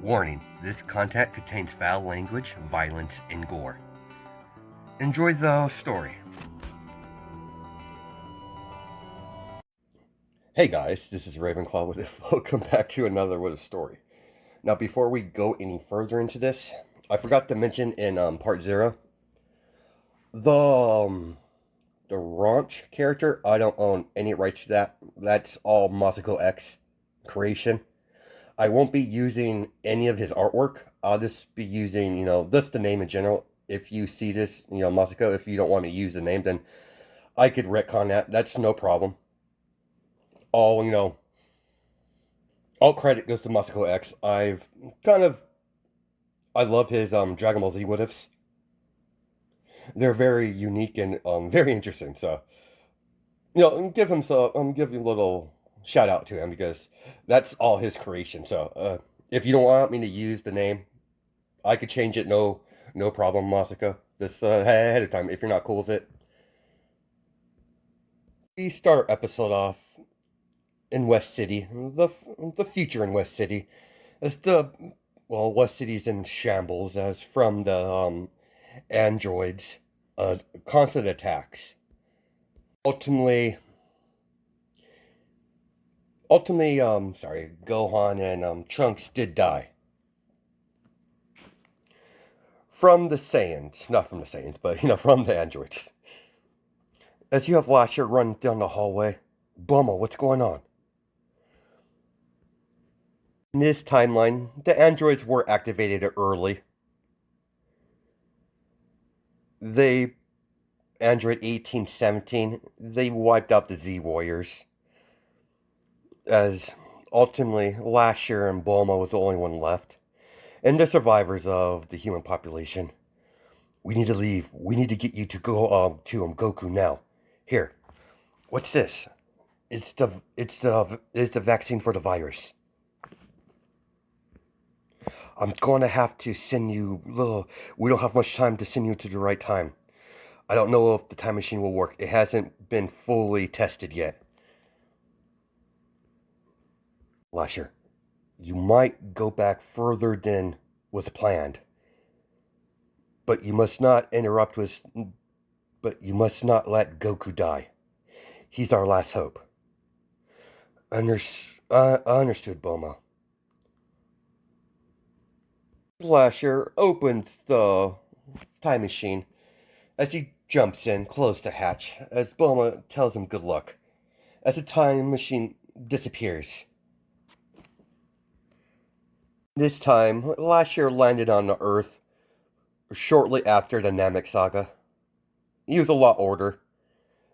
Warning, this content contains foul language, violence, and gore. Enjoy the story. Hey guys, this is Ravenclaw with it. Welcome back to another with a story. Now, before we go any further into this, I forgot to mention in part 0, the the Raunch character, I don't own any rights to that. That's all Masako X creation. I won't be using any of his artwork. I'll just be using, just the name in general. If you see this, Masako, if you don't want to use the name, then I could retcon that. That's no problem. All, all credit goes to Masako X. I love his Dragon Ball Z what ifs. They're very unique and very interesting. So, give him a little shout out to him because that's all his creation. So, if you don't want me to use the name, I could change it. No problem, Masako. Just ahead of time if you're not cool with it. We start our episode off in West City, the future in West City, as West City's in shambles as from the androids, constant attacks. Ultimately, Gohan and Trunks did die from the Saiyans, not from the Saiyans, but from the androids. As you have Lasher run down the hallway, Bulma, what's going on? In this timeline, the androids were activated early. They, Android 1817, they wiped out the Z Warriors. As ultimately, Lasher and Bulma was the only one left. And the survivors of the human population. We need to leave. We need to get you to go to Goku now. Here, what's this? It's the vaccine for the virus. I'm going to have to send you we don't have much time to send you to the right time. I don't know if the time machine will work. It hasn't been fully tested yet. Lasher, you might go back further than was planned. But you must not but you must not let Goku die. He's our last hope. Understood, Bulma. Lasher opens the time machine as he jumps in, close the hatch, as Bulma tells him good luck, as the time machine disappears. This time, Lasher landed on the Earth shortly after the Namek Saga. He was a lot older.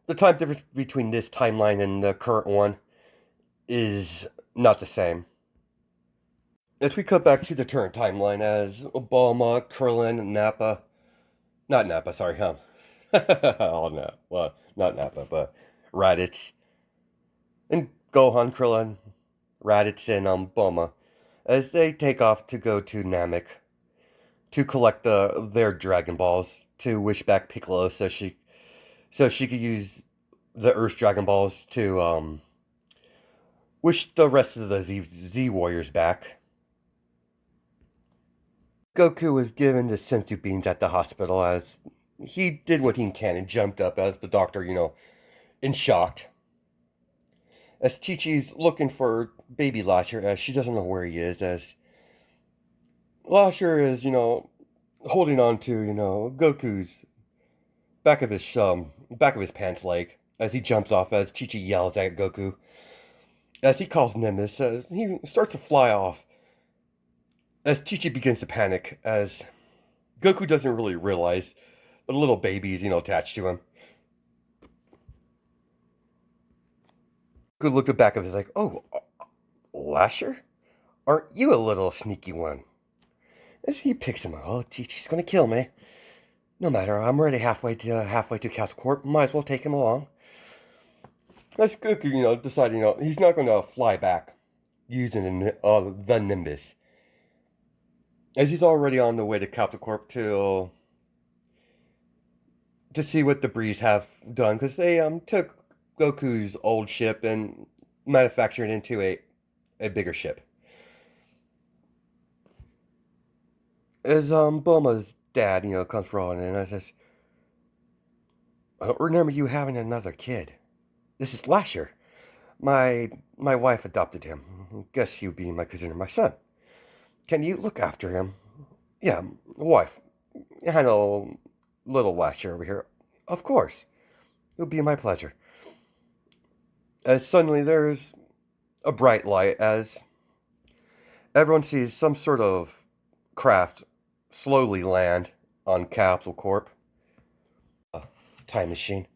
The time difference between this timeline and the current one is not the same. As we cut back to the current timeline, as Bulma, Krillin, Nappa, not Nappa, sorry, oh no, well, not Nappa, but Raditz, and Gohan, Krillin, Raditz, and Bulma, as they take off to go to Namek to collect their Dragon Balls to wish back Piccolo so she could use the Earth's Dragon Balls to wish the rest of the Z Warriors back. Goku was given the sensu beans at the hospital as he did what he can and jumped up as the doctor, in shock. As Chi-Chi's looking for baby Lasher as she doesn't know where he is, as Lasher is, holding on to, Goku's back of his pants leg as he jumps off as Chi-Chi yells at Goku. As he calls Nimbus, as he starts to fly off. As Chi-Chi begins to panic, as Goku doesn't really realize the little baby's, attached to him. Goku looked at back of his like, oh, Lasher? Aren't you a little sneaky one? As he picks him up, oh, Chi-Chi's gonna kill me. No matter, I'm already halfway to Castle Corp. Might as well take him along. As Goku, decided, he's not gonna fly back using the Nimbus. As he's already on the way to Capital Corp to see what the Breeze have done, because they took Goku's old ship and manufactured it into a bigger ship. As Bulma's dad, comes rolling in, I says, I don't remember you having another kid. This is Lasher. My wife adopted him. Guess you being my cousin or my son. Can you look after him? Yeah, wife. Handle little Lasher over here. Of course. It'll be my pleasure. As suddenly there's a bright light as everyone sees some sort of craft slowly land on Capital Corp. A time machine.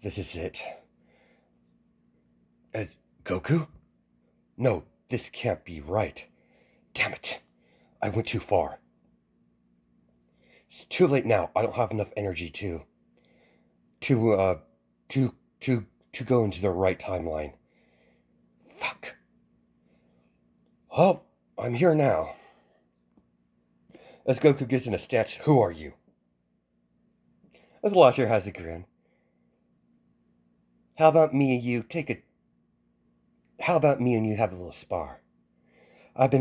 This is it. As Goku? No, this can't be right. Damn it. I went too far. It's too late now. I don't have enough energy to uh to to go into the right timeline. Fuck. Oh, I'm here now. As Goku gets in a stance, who are you? As Lasher has a grin. How about me and you take a How about me and you have a little spar? I've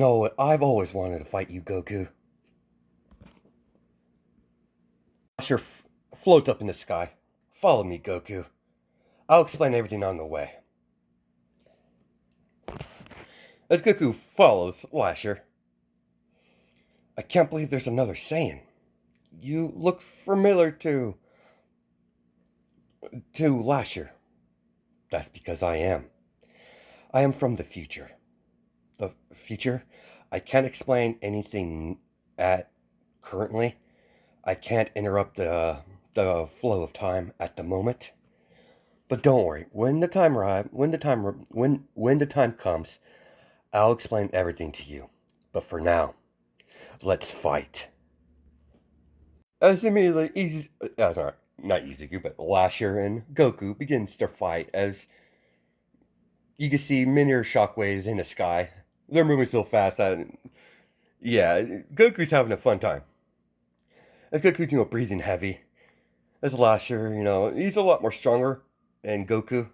always wanted to fight you, Goku. Lasher floats up in the sky. Follow me, Goku. I'll explain everything on the way. As Goku follows Lasher, I can't believe there's another Saiyan. You look familiar to Lasher. That's because I am. I am from the future. The future? I can't explain anything at currently. I can't interrupt the flow of time at the moment. But don't worry. When the time arrives, when the time comes, I'll explain everything to you. But for now, let's fight. As immediately, sorry, not Izuku, but Lasher and Goku begins to fight as you can see miniature shockwaves in the sky. They're moving so fast that, yeah, Goku's having a fun time. As Goku's, breathing heavy. As Lasher, he's a lot more stronger than Goku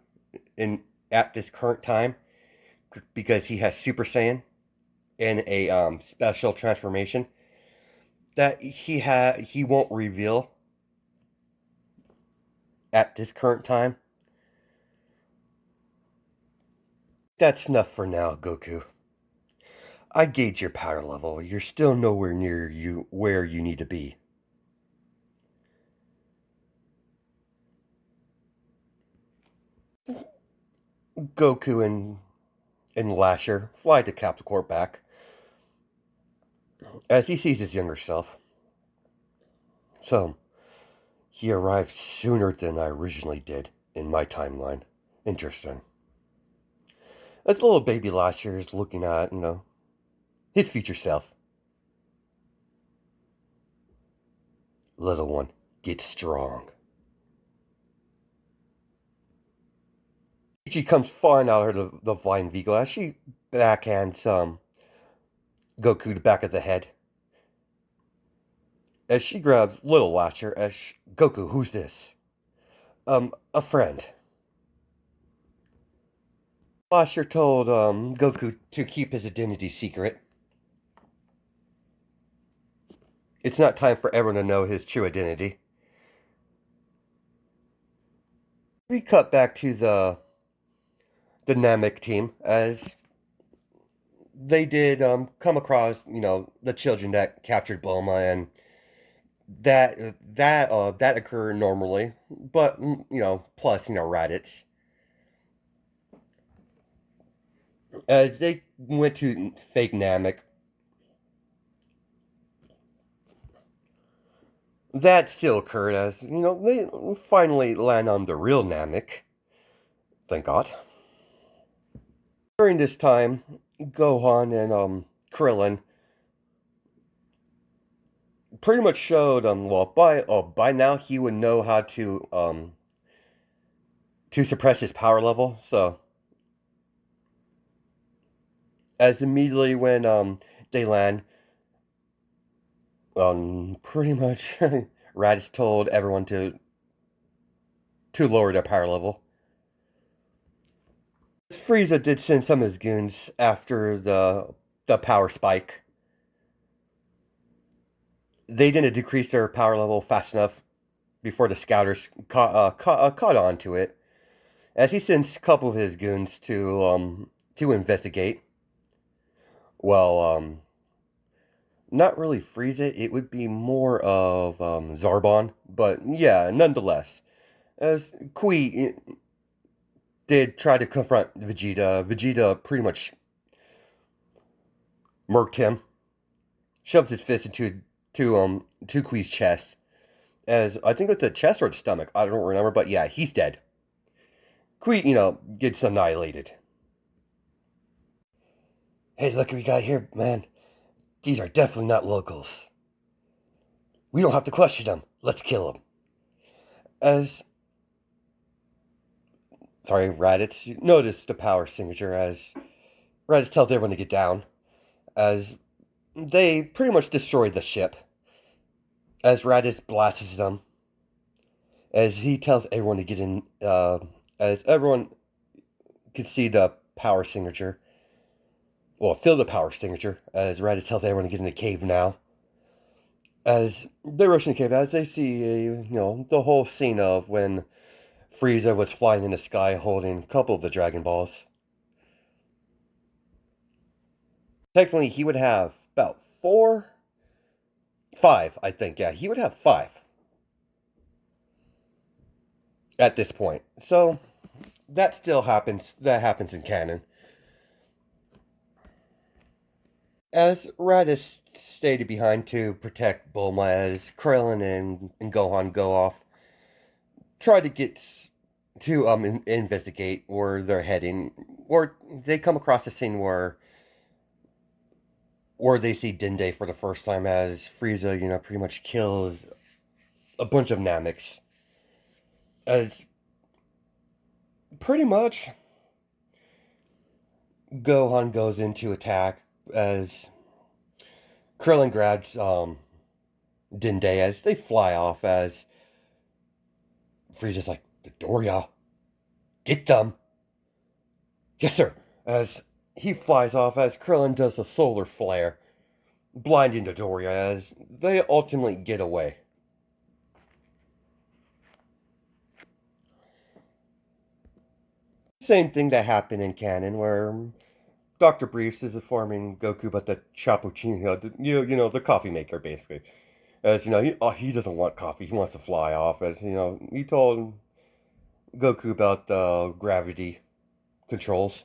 in at this current time because he has Super Saiyan and a special transformation that he won't reveal at this current time. That's enough for now, Goku. I gauge your power level. You're still nowhere near where you need to be. Goku and Lasher fly to Capital Corp back as he sees his younger self. So, he arrived sooner than I originally did in my timeline. Interesting. As little baby Lasher is looking at, his future self. Little one, get strong. She comes flying out of the flying vehicle as she backhands Goku the back of the head. As she grabs little Lasher Goku, who's this? A friend. Lasher told Goku to keep his identity secret. It's not time for everyone to know his true identity. We cut back to the Namek team as they did come across, the children that captured Bulma, and that occurred normally, but plus Raditz. As they went to fake Namek, that still occurred as they finally land on the real Namek. Thank God. During this time, Gohan and Krillin pretty much showed well by now he would know how to suppress his power level. So as immediately when they land, pretty much Raditz told everyone to lower their power level. Frieza did send some of his goons after the power spike. they didn't decrease their power level fast enough before the scouters caught on to it, as he sends a couple of his goons to investigate. Well, not really Frieza. It would be more of Zarbon, but yeah, nonetheless, as Kui did try to confront Vegeta, Vegeta pretty much murked him, shoved his fist to Kui's chest, as I think it's the chest or the stomach. I don't remember, but yeah, he's dead. Kui, gets annihilated. Hey, look what we got here, man. These are definitely not locals. We don't have to question them. Let's kill them. As Raditz noticed the power signature as Raditz tells everyone to get down, as they pretty much destroyed the ship. As Raditz blasts them, as he tells everyone to get in, as everyone can see the power signature. Well, feel the power signature, as Raditz tells everyone to get in the cave now. As they rush in the cave, as they see, the whole scene of when Frieza was flying in the sky holding a couple of the Dragon Balls. Technically, he would have about 5, I think. Yeah, he would have 5 at this point. So that still happens. That happens in canon. As Raditz stayed behind to protect Bulma, as Krillin and Gohan go off, try to get to investigate where they're heading, or they come across a scene where they see Dende for the first time, as Frieza, pretty much kills a bunch of Nameks. As pretty much Gohan goes into attack, as Krillin grabs Dende as they fly off, as Frieza's like, the Doria, get them. Yes, sir. As he flies off, as Krillin does a solar flare, blinding the Doria, as they ultimately get away. Same thing that happened in canon, where Dr. Briefs is informing Goku about the Chapuccino, the coffee maker, basically. As, he doesn't want coffee, he wants to fly off. As, he told Goku about the gravity controls.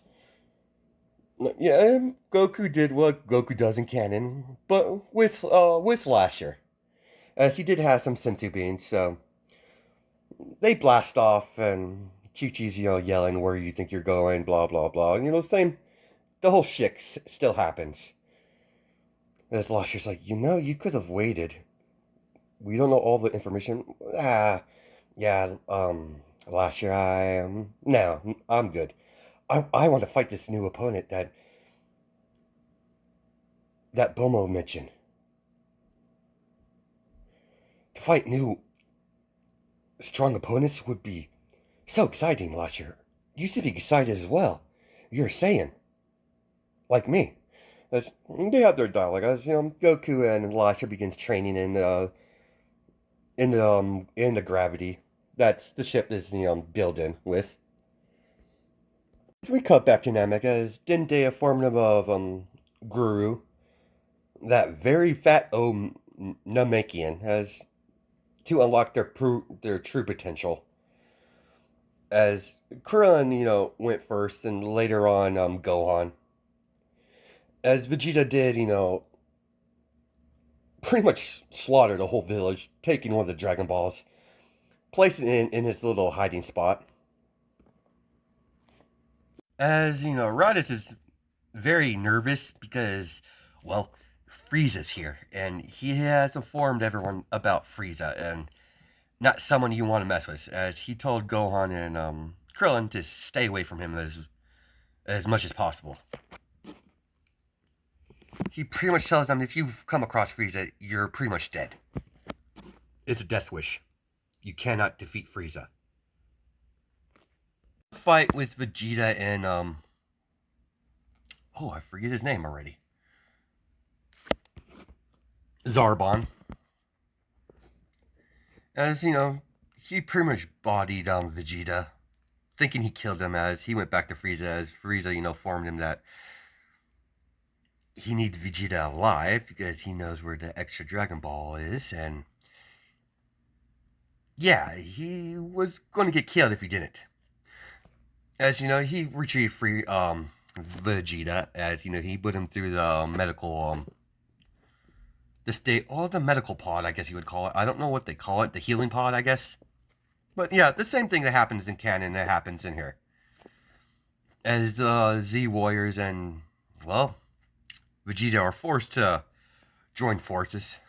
Yeah, Goku did what Goku does in canon, but with Lasher. As he did have some senzu beans, so they blast off, and Chi-Chi's, yelling, where you think you're going, blah, blah, blah. The whole shit still happens. As Lasher's like, you could have waited. We don't know all the information. Yeah, Lasher, no, I'm good. I want to fight this new opponent that Bomo mentioned. To fight new, strong opponents would be so exciting, Lasher. You should be excited as well. You're a Saiyan. Like me. As they have their dialogue, as Goku and Lasher begins training in the gravity that's the ship is built in with. We cut back to Namek as Dende, a form of Guru, that very fat Namekian, has to unlock their true potential. As Krillin, went first, and later on, Gohan. As Vegeta did, pretty much slaughtered the whole village, taking one of the Dragon Balls, placing it in his little hiding spot. As, Raditz is very nervous because, well, Frieza's here, and he has informed everyone about Frieza, and not someone you want to mess with, as he told Gohan and Krillin to stay away from him as much as possible. He pretty much tells them if you've come across Frieza, you're pretty much dead. It's a death wish. You cannot defeat Frieza. Fight with Vegeta and I forget his name already. Zarbon. As he pretty much bodied Vegeta, thinking he killed him. As he went back to Frieza, as Frieza informed him that he needs Vegeta alive because he knows where the extra Dragon Ball is, and yeah, he was going to get killed if he didn't. As he retrieved Vegeta, as he put him through the medical the state, or the medical pod, I guess you would call it. I don't know what they call it, the healing pod, I guess. But yeah, the same thing that happens in canon that happens in here. As the Z Warriors and, well, Vegeta are forced to join forces.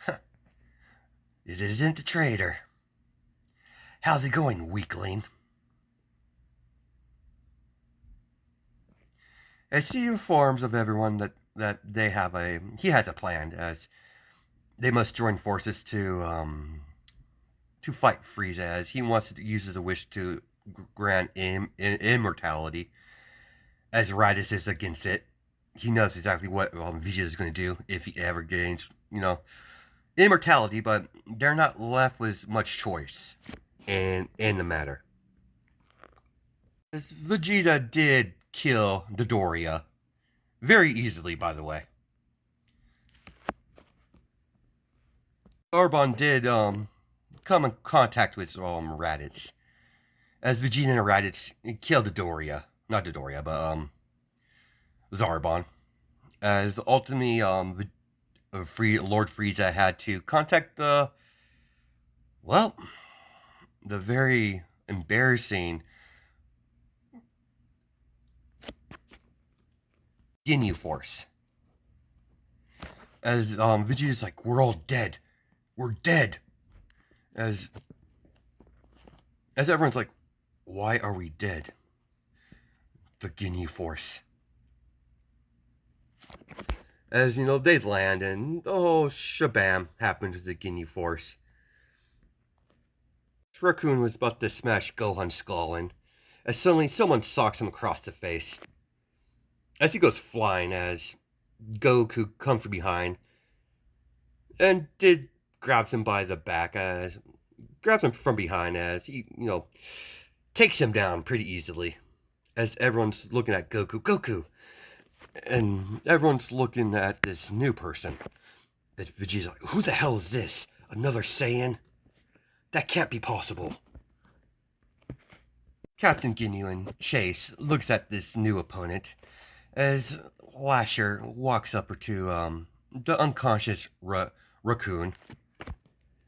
It isn't a traitor. How's it going, weakling? As he informs of everyone that he has a plan, as they must join forces to fight Frieza, as he wants to use his wish to grant immortality, as Raditz is against it. He knows exactly what Vegeta is going to do if he ever gains, immortality, but they're not left with much choice in the matter. As Vegeta did kill Dodoria very easily, by the way. Arbon did come in contact with Raditz, as Vegeta and Raditz killed Dodoria, not Dodoria, but Zarbon, as ultimately Lord Frieza had to contact the very embarrassing Ginyu Force, as Vegeta's like, we're all dead, we're dead, as everyone's like, why are we dead? The Ginyu Force. As they land and the whole shabam happens with the Ginyu Force. Raccoon was about to smash Gohan's skull in, as suddenly someone socks him across the face. As he goes flying, as Goku comes from behind and grabs him by the back, as grabs him from behind, as he takes him down pretty easily. As everyone's looking at Goku, and everyone's looking at this new person. That Vegeta's like, who the hell is this? Another Saiyan? That can't be possible. Captain Ginyu and Chase looks at this new opponent as Lasher walks up to the unconscious Raccoon,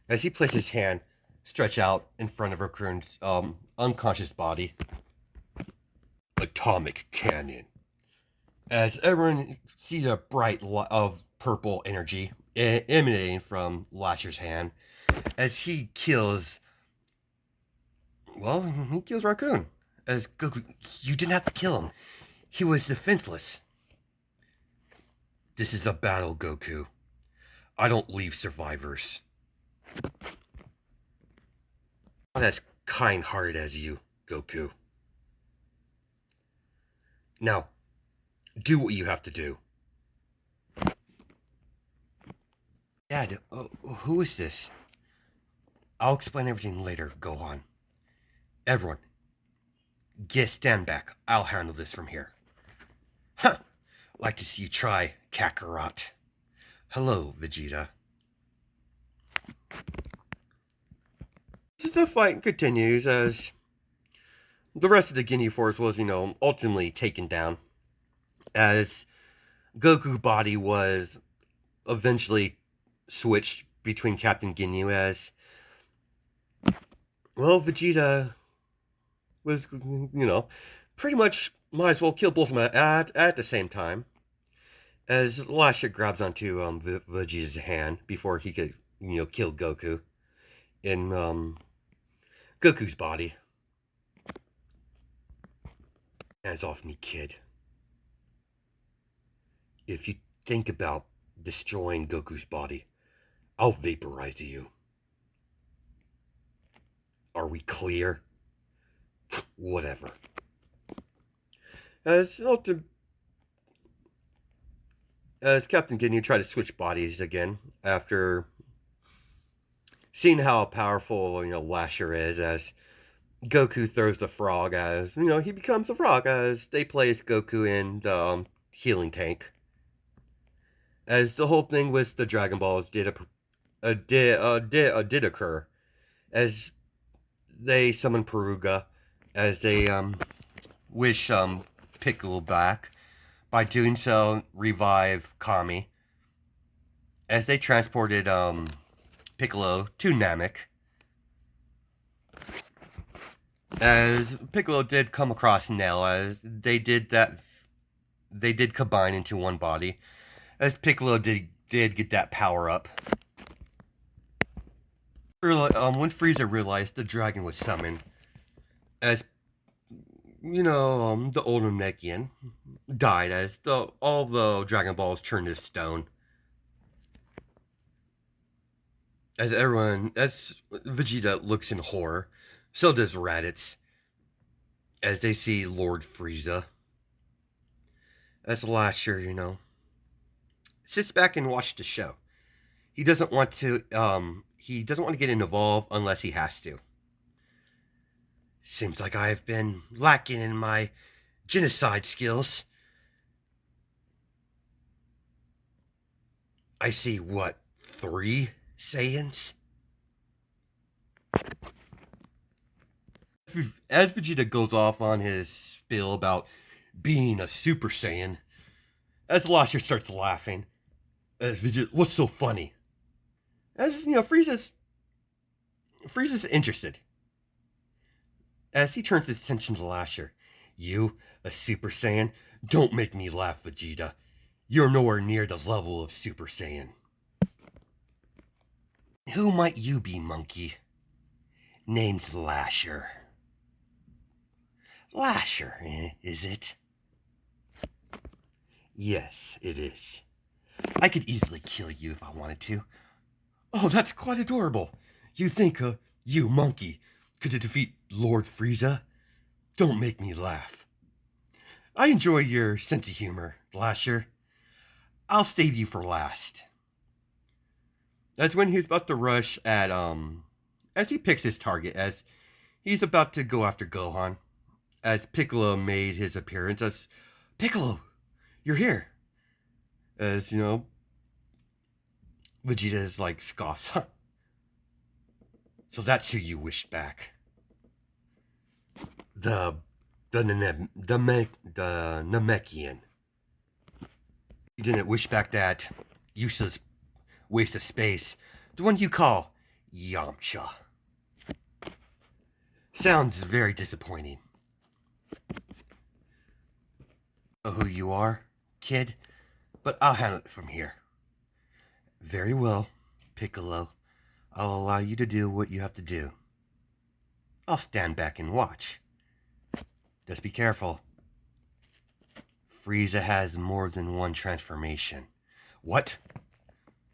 as he places his hand stretched out in front of Raccoon's unconscious body. Atomic cannon. As everyone sees a bright of purple energy emanating from Lasher's hand, as he kills Raccoon. As Goku, you didn't have to kill him. He was defenseless. This is a battle, Goku. I don't leave survivors. Not as kind-hearted as you, Goku. Now, do what you have to do. Dad, who is this? I'll explain everything later, Gohan. Everyone, stand back. I'll handle this from here. Huh. Like to see you try, Kakarot. Hello, Vegeta. The fight continues as the rest of the Ginyu Force was, ultimately taken down. As Goku's body was eventually switched between Captain Ginyu, as Vegeta was, pretty much might as well kill both of them at the same time. As Lasher grabs onto Vegeta's hand before he could, kill Goku in Goku's body. Hands off me, kid. If you think about destroying Goku's body, I'll vaporize you. Are we clear? Whatever. As Captain Ginyu tried to switch bodies again after seeing how powerful Lasher is, as Goku throws the frog, as he becomes a frog, as they place Goku in the healing tank. As the whole thing with the Dragon Balls did occur, as they summon Peruga, as they wish Piccolo back. By doing so, revive Kami, as they transported Piccolo to Namek. As Piccolo did come across Nell, as they did combine into one body. As Piccolo did get that power up. When Frieza realized the dragon was summoned, as the old Namekian died, as all the Dragon Balls turned to stone. As Vegeta looks in horror, so does Raditz, as they see Lord Frieza. As Lasher, sits back and watches the show. He doesn't want to. He doesn't want to get involved unless he has to. Seems like I've been lacking in my genocide skills. I see what, 3 Saiyans? As Vegeta goes off on his spiel about being a Super Saiyan, as Lasher starts laughing, as Vegeta, what's so funny? As Frieza's interested. As he turns his attention to Lasher, you, a Super Saiyan, don't make me laugh, Vegeta. You're nowhere near the level of Super Saiyan. Who might you be, monkey? Name's Lasher. Lasher, is it? Yes, it is. I could easily kill you if I wanted to. Oh, that's quite adorable. You think, you monkey, could defeat Lord Frieza? Don't make me laugh. I enjoy your sense of humor, Lasher. I'll save you for last. That's when he's about to rush at, as he picks his target, as he's about to go after Gohan. As Piccolo made his appearance, as Piccolo, you're here. As, Vegeta is like scoffs. So that's who you wished back. The Namekian. You didn't wish back that useless waste of space. The one you call Yamcha. Sounds very disappointing. Know who you are, kid? But I'll handle it from here. Very well, Piccolo. I'll allow you to do what you have to do. I'll stand back and watch. Just be careful. Frieza has more than one transformation. What?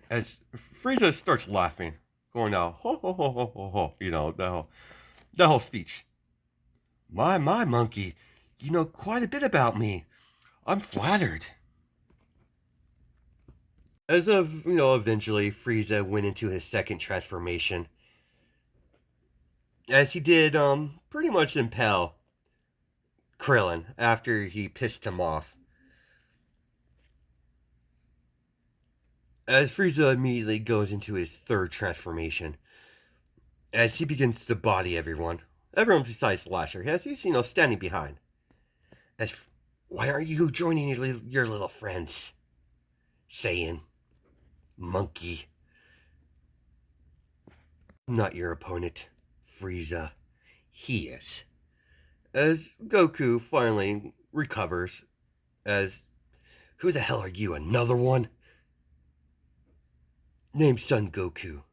As Frieza starts laughing, going out, ho ho ho ho ho ho, the whole speech. My monkey, you know quite a bit about me. I'm flattered. As of, eventually Frieza went into his second transformation. As he did, pretty much impel Krillin after he pissed him off. As Frieza immediately goes into his third transformation. As he begins to body everyone besides Lasher, as he's, standing behind. As, why aren't you joining your little friends? Saiyan. Monkey. I'm not your opponent, Frieza. He is. As Goku finally recovers, as, who the hell are you, another one? Named Son Goku.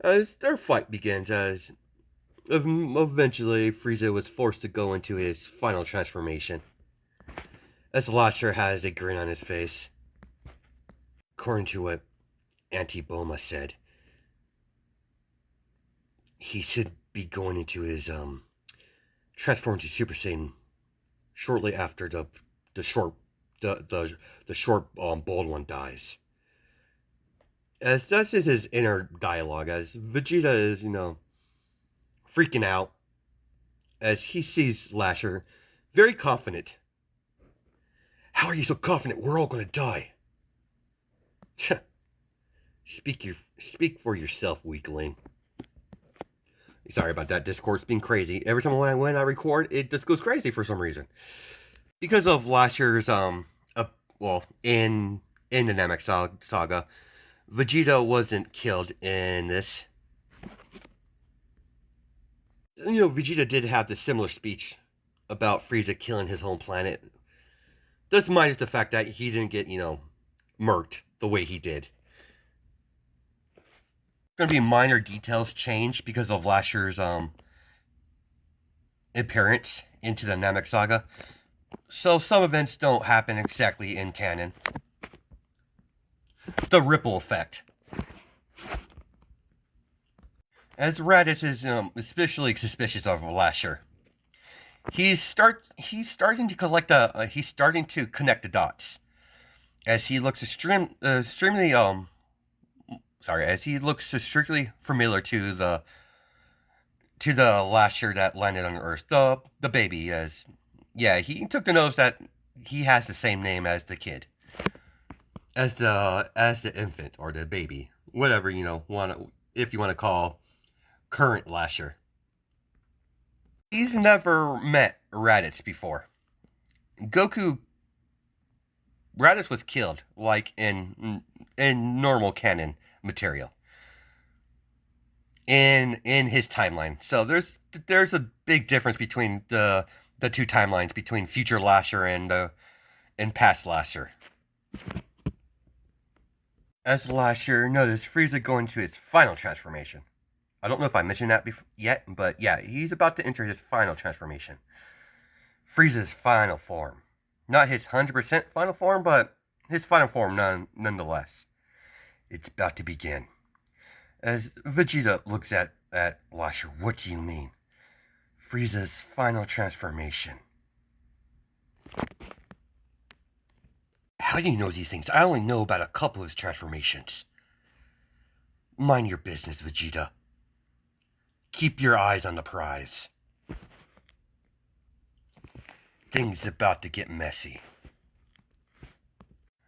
As their fight begins, as eventually Frieza was forced to go into his final transformation. As Lasher has a grin on his face. According to what Auntie Bulma said, he should be going into his transform to Super Saiyan shortly after the short bald one dies. As that's just his inner dialogue, as Vegeta is, freaking out as he sees Lasher very confident. How are you so confident we're all gonna die? Speak for yourself, weakling. Sorry about that. Discord's being crazy. Every time when I record, it just goes crazy for some reason. Because of Lasher's in the Namek Saga, Vegeta wasn't killed in this. Vegeta did have the similar speech about Frieza killing his home planet. Just minus the fact that he didn't get, murked the way he did. Going to be minor details changed because of Lasher's appearance into the Namek Saga. So some events don't happen exactly in canon. The ripple effect. As Raditz is especially suspicious of Lasher. He's starting to collect he's starting to connect the dots. As he looks extremely as he looks strictly familiar to the Lasher that landed on Earth, the baby. As he took the notice that he has the same name as the kid, as the infant or the baby, whatever if you want to call current Lasher. He's never met Raditz before. Goku Raditz was killed, like in normal canon material. In his timeline. So there's a big difference between the two timelines, between future Lasher and past Lasher. As Lasher noticed Frieza going to his final transformation. I don't know if I mentioned that yet, but yeah, he's about to enter his final transformation. Frieza's final form. Not his 100% final form, but his final form nonetheless. It's about to begin. As Vegeta looks at Lasher, what do you mean? Frieza's final transformation. How do you know these things? I only know about a couple of his transformations. Mind your business, Vegeta. Keep your eyes on the prize. Things about to get messy.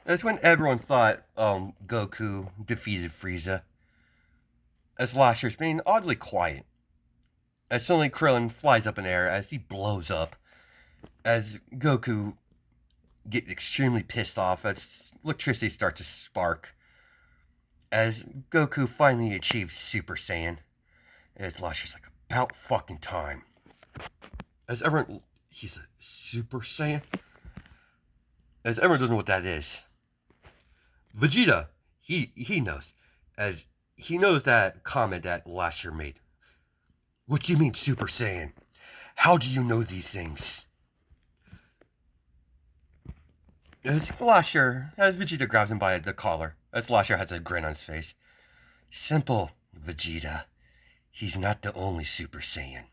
That's when everyone thought Goku defeated Frieza. As Lasher's being oddly quiet. As suddenly Krillin flies up in air as he blows up. As Goku gets extremely pissed off as electricity starts to spark. As Goku finally achieves Super Saiyan. As Lasher's like, about fucking time. As everyone, he's a Super Saiyan? As everyone doesn't know what that is. Vegeta, he knows. As he knows that comment that Lasher made. What do you mean, Super Saiyan? How do you know these things? As Vegeta grabs him by the collar, as Lasher has a grin on his face. Simple, Vegeta. He's not the only Super Saiyan.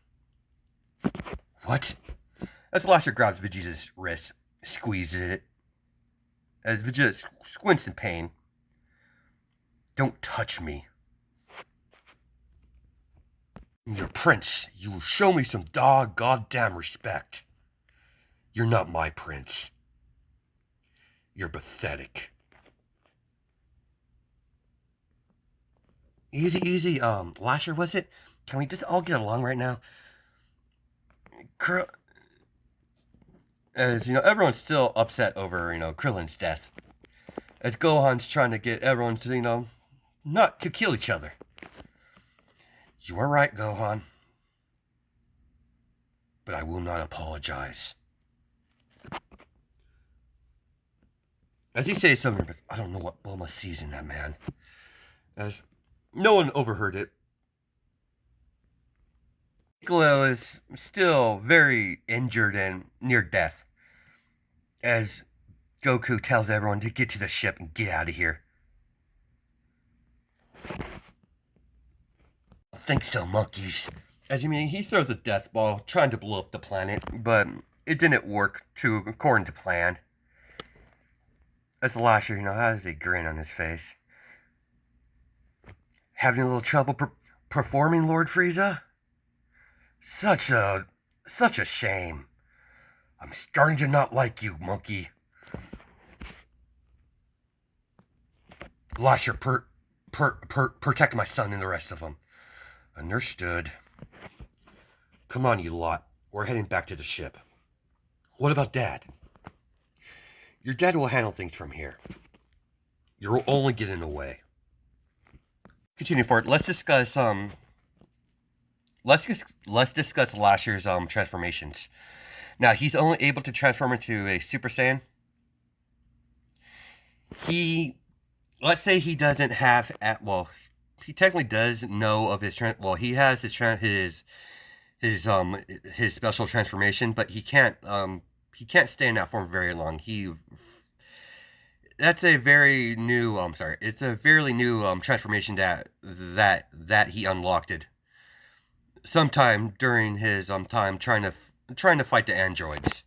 What? As Lasher grabs Vegeta's wrist, squeezes it. As Vegeta squints in pain. Don't touch me. You're Prince. You will show me some goddamn respect. You're not my Prince. You're pathetic. Easy, Lasher, was it? Can we just all get along right now? As, everyone's still upset over, Krillin's death. As Gohan's trying to get everyone to, not to kill each other. You are right, Gohan. But I will not apologize. As he says something, but I don't know what Bulma sees in that man. As no one overheard it. Piccolo is still very injured and near death. As Goku tells everyone to get to the ship and get out of here. Think so, monkeys. As you mean, he throws a death ball trying to blow up the planet, but it didn't work according to plan. As Lasher, has a grin on his face. Having a little trouble performing, Lord Frieza? Such a... such a shame. I'm starting to not like you, monkey. Lasher, protect my son and the rest of them. Understood. Come on, you lot. We're heading back to the ship. What about Dad? Your dad will handle things from here. You're only getting away. Continue forward. Let's discuss let's discuss Lasher's transformations. Now he's only able to transform into a Super Saiyan. Let's say he doesn't have he technically does know of his he has his special transformation, but he can't stay in that form very long. That's a very new it's a fairly new transformation that he unlocked it sometime during his time trying to fight the androids.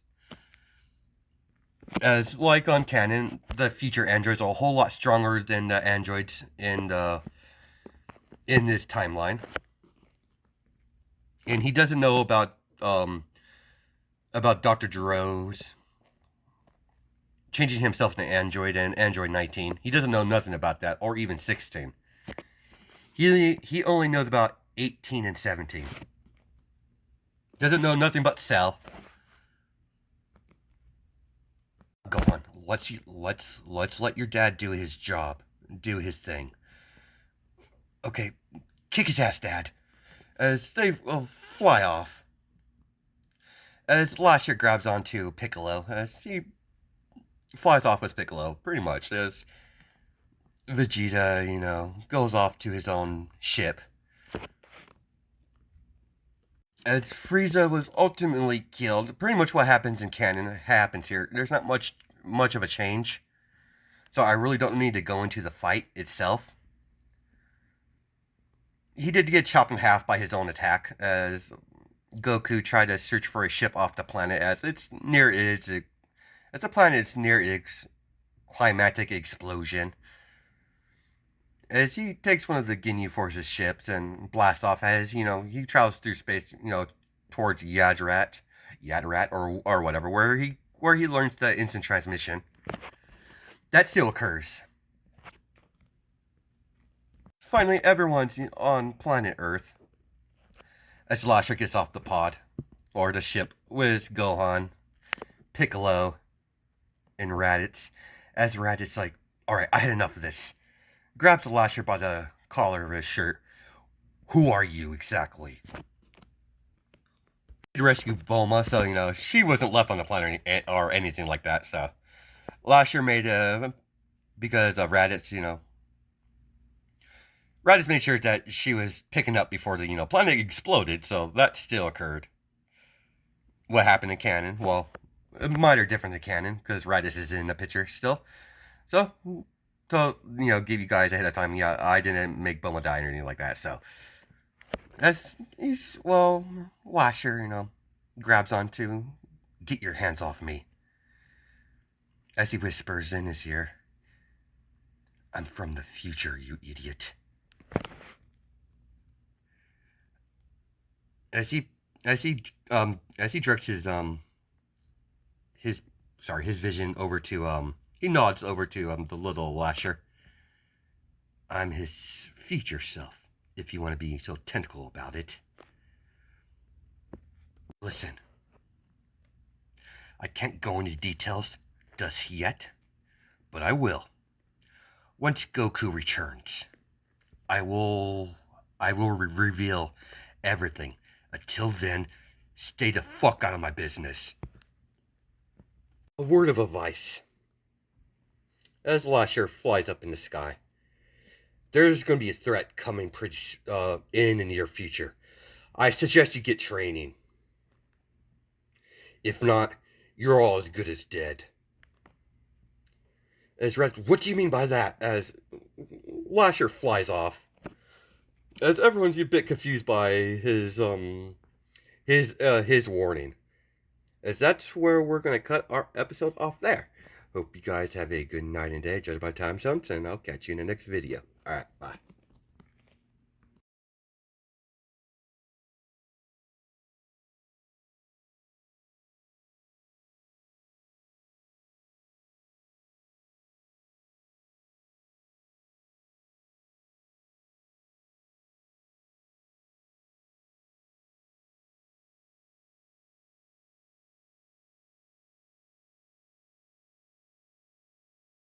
As like on canon, the future androids are a whole lot stronger than the androids in this timeline, and he doesn't know about Dr. Giro's changing himself to Android and Android 19. He doesn't know nothing about that, or even 16. He only knows about 18 and 17. Doesn't know nothing but Cell. Go on. Let's let your dad do his job. Do his thing. Okay, kick his ass, Dad. As they fly off. As Lasher grabs onto Piccolo, as he flies off with Piccolo, pretty much. As Vegeta, goes off to his own ship. As Frieza was ultimately killed, pretty much what happens in canon happens here. There's not much of a change. So I really don't need to go into the fight itself. He did get chopped in half by his own attack, as Goku tried to search for a ship off the planet, as it's a planet it's near its climactic explosion. As he takes one of the Ginyu Force's ships and blasts off, as he travels through space, towards Yadarat, or whatever, where he learns the instant transmission. That still occurs. Finally, everyone's on planet Earth. As Lasher gets off the pod, or the ship, with Gohan, Piccolo, and Raditz. As Raditz like, alright, I had enough of this. Grabs Lasher by the collar of his shirt. Who are you exactly? To rescue Bulma, so she wasn't left on the planet or anything like that. So Lasher made because of Raditz, Raditz made sure that she was picking up before the planet exploded. So that still occurred. What happened in canon? Well, a minor difference in canon because Raditz is in the picture still. So give you guys ahead of time. Yeah, I didn't make Bulma die or anything like that. So Lasher, grabs onto, get your hands off me. As he whispers in his ear, I'm from the future, you idiot. As he directs his vision over to he nods over to the little Lasher. I'm his future self, if you want to be so tentacle about it. Listen, I can't go into details just yet, but I will. Once Goku returns, I will reveal everything. Until then, stay the fuck out of my business. A word of advice. As Lasher flies up in the sky, there's going to be a threat coming in the near future. I suggest you get training. If not, you're all as good as dead. As what do you mean by that? As Lasher flies off, as everyone's a bit confused by his warning. As that's where we're gonna cut our episode off there. Hope you guys have a good night and day, judged by time zones, and I'll catch you in the next video. Alright, bye.